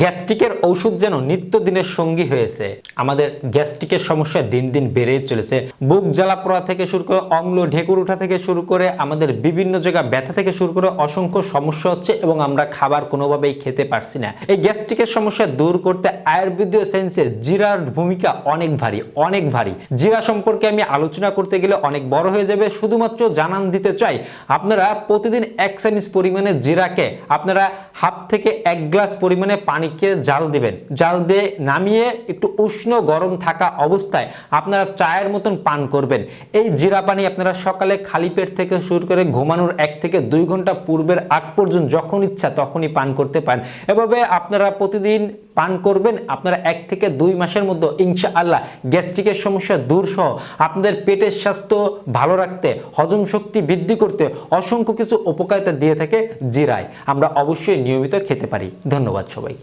গ্যাস্ট্রিকের ওষুধ যেন নিত্যদিনের সঙ্গী হয়েছে। আমাদের গ্যাস্ট্রিকের সমস্যা দিন দিন বেড়েই চলেছে। বুক জ্বালা পোড়া থেকে শুরু করে অম্ল ঢেকুর ওঠা থেকে শুরু করে আমাদের বিভিন্ন জায়গা ব্যথা থেকে শুরু করে অসংখ্য সমস্যা হচ্ছে এবং আমরা খাবার কোনোভাবেই খেতে পারছি না। এই গ্যাস্ট্রিকের সমস্যা দূর করতে আয়ুর্বেদীয় সায়েন্সে জিরার ভূমিকা অনেক ভারী। জিরা সম্পর্কে আমি আলোচনা করতে গেলে অনেক বড় হয়ে যাবে। শুধুমাত্র জানান দিতে চাই, আপনারা প্রতিদিন 1 চামচ পরিমাণে জিরাকে আপনারা হাফ থেকে 1 গ্লাস পরিমাণে পানিকে জাল দিবেন। জাল দিয়ে নামিয়ে একটু উষ্ণ গরম থাকা অবস্থায় আপনারা চায়ের মতন পান করবেন। এই জিরা পানি আপনারা সকালে খালি পেট থেকে শুরু করে ঘুমানোর 1 থেকে 2 ঘন্টা পূর্বের আগ পর্যন্ত যখন ইচ্ছা তখনই পান করতে পারেন। এভাবে আপনারা প্রতিদিন পান করবেন। আপনারা 1 থেকে 2 মাসের মধ্যে ইনশাআল্লাহ গ্যাস্ট্রিকের সমস্যা দূর সহ আপনাদের পেটের স্বাস্থ্য ভালো রাখতে, হজম শক্তি বৃদ্ধি করতে অসংখ্য কিছু উপকারিতা দিয়ে থাকে জিরায়। আমরা অবশ্যই নিয়মিত খেতে পারি। ধন্যবাদ সবাই।